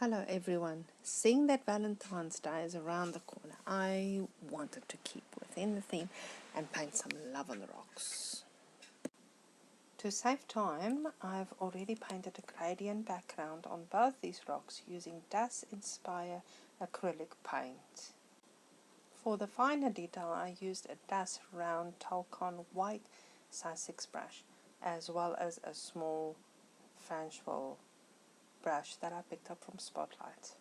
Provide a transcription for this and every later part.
Hello everyone. Seeing that Valentine's Day is around the corner, I wanted to keep within the theme and paint some love on the rocks. To save time, I've already painted a gradient background on both these rocks using Inspire Acrylic paint. For the finer detail, I used a Round Taklon White size 6 brush, as well as a small Francheville brush that I picked up from Spotlight.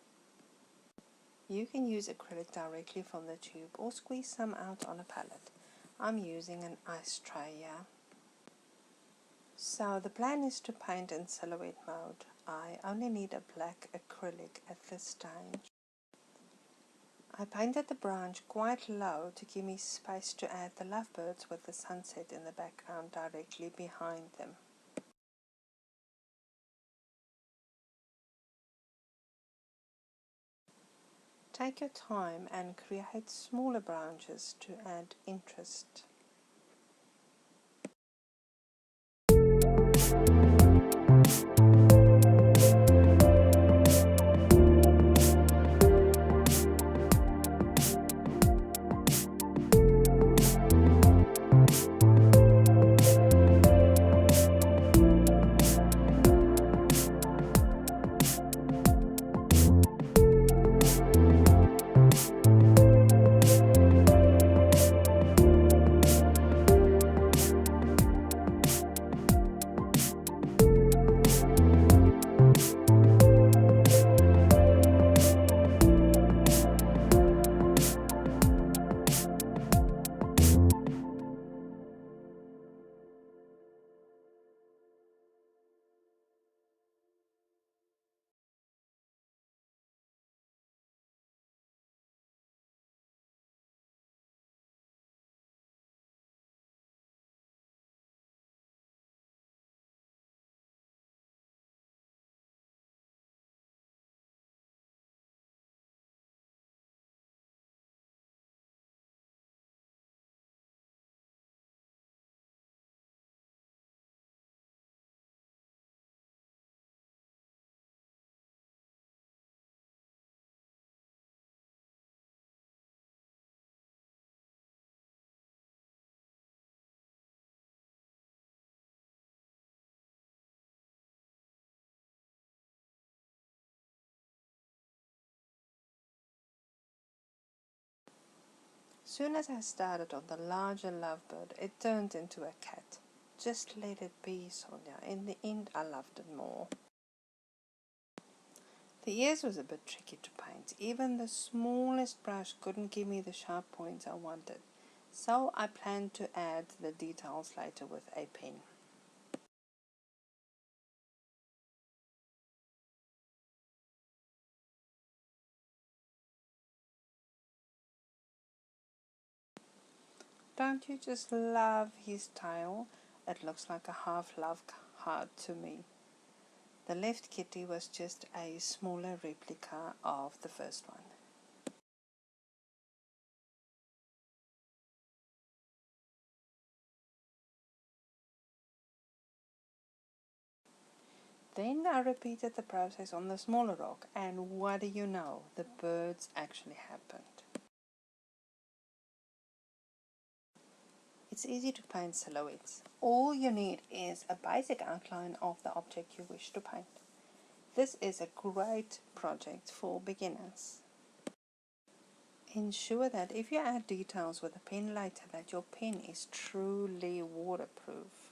You can use acrylic directly from the tube or squeeze some out on a palette. I'm using an ice tray here. So the plan is to paint in silhouette mode. I only need a black acrylic at this stage. I painted the branch quite low to give me space to add the lovebirds with the sunset in the background directly behind them. Take your time and create smaller branches to add interest. Soon as I started on the larger lovebird, it turned into a cat. Just let it be, Sonia. In the end, I loved it more. The ears was a bit tricky to paint. Even the smallest brush couldn't give me the sharp points I wanted. So I planned to add the details later with a pen. Don't you just love his tail? It looks like a half-love heart to me. The left kitty was just a smaller replica of the first one. Then I repeated the process on the smaller rock, and what do you know? The birds actually happened. It's easy to paint silhouettes. All you need is a basic outline of the object you wish to paint. This is a great project for beginners. Ensure that if you add details with a pen later, that your pen is truly waterproof.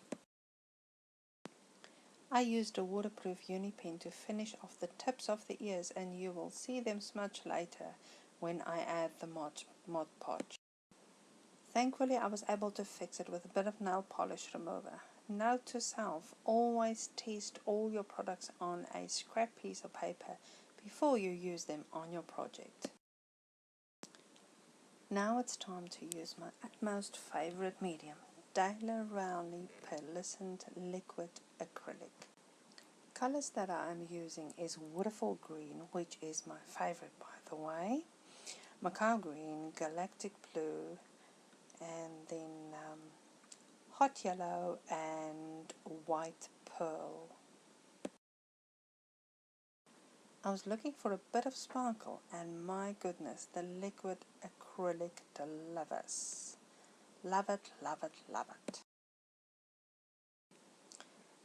I used a waterproof uni pen to finish off the tips of the ears, and you will see them smudge later when I add the Mod Podge. Thankfully, I was able to fix it with a bit of nail polish remover. Note to self, always test all your products on a scrap piece of paper before you use them on your project. Now it's time to use my utmost favorite medium, Daler-Rowney Pearlescent Liquid Acrylic. Colors that I am using is Waterfall Green, which is my favorite by the way, Macao Green, Galactic Blue, and then Hot Yellow and White Pearl. I was looking for a bit of sparkle, and my goodness, the liquid acrylic delivers. Love it, love it, love it.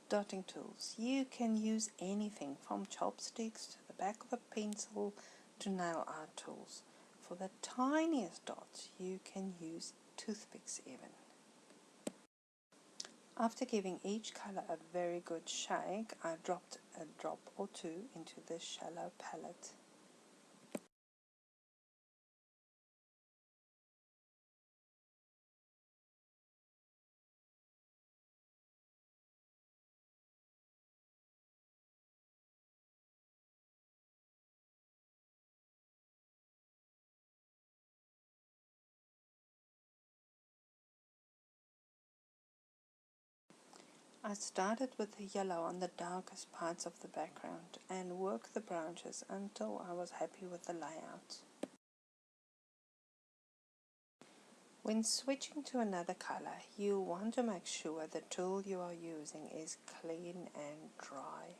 Dotting tools. You can use anything from chopsticks to the back of a pencil to nail art tools. For the tiniest dots, you can use toothpicks even. After giving each colour a very good shake, I dropped a drop or two into this shallow palette. I started with the yellow on the darkest parts of the background and worked the branches until I was happy with the layout. When switching to another color, you want to make sure the tool you are using is clean and dry.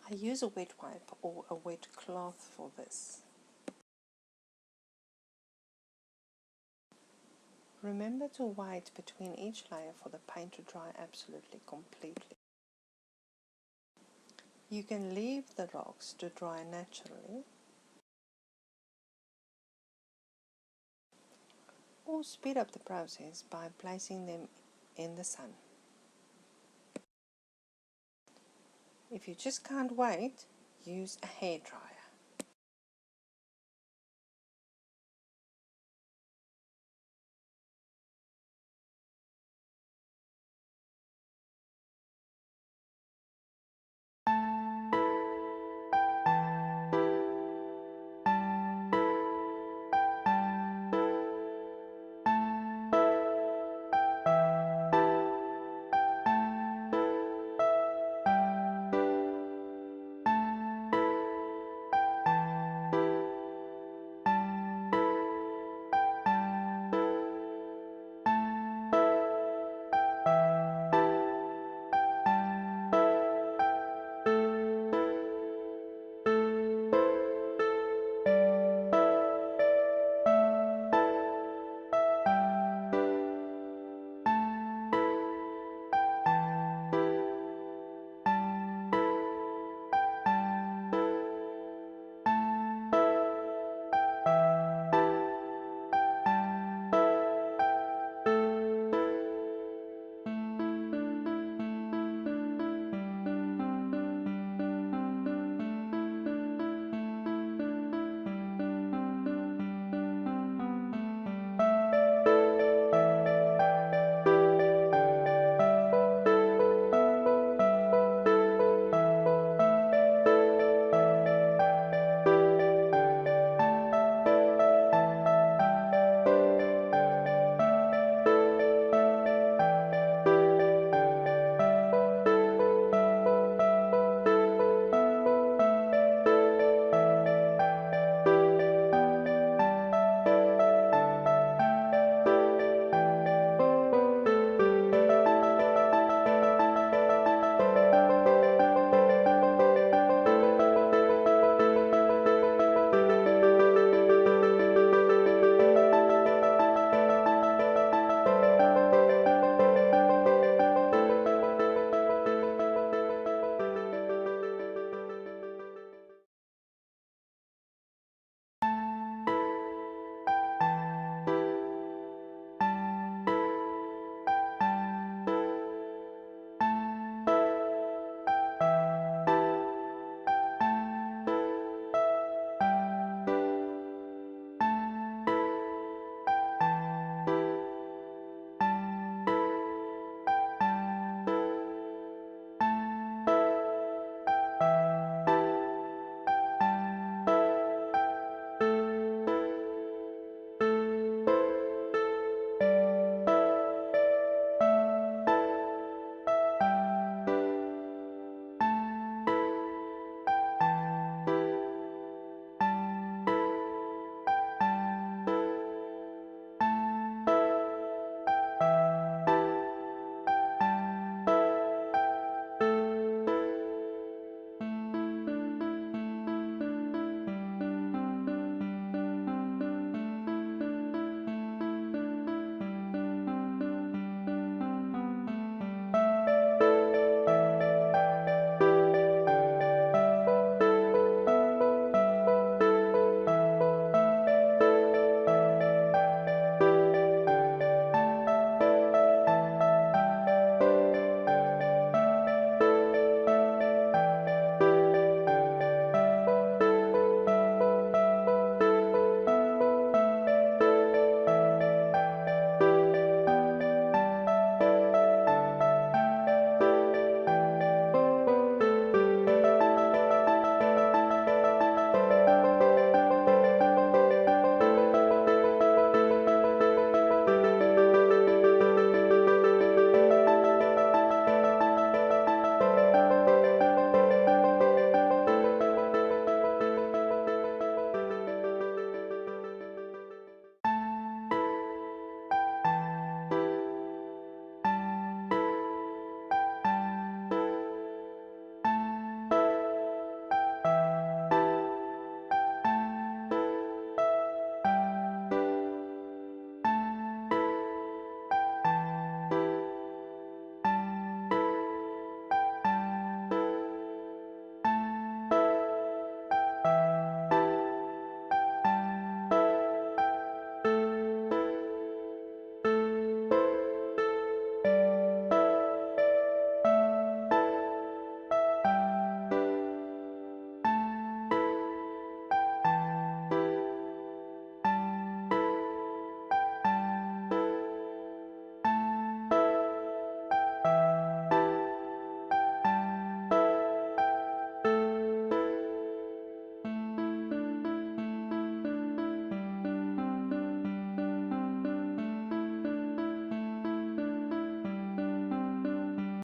I use a wet wipe or a wet cloth for this. Remember to wait between each layer for the paint to dry absolutely completely. You can leave the rocks to dry naturally or speed up the process by placing them in the sun. If you just can't wait, use a hairdryer.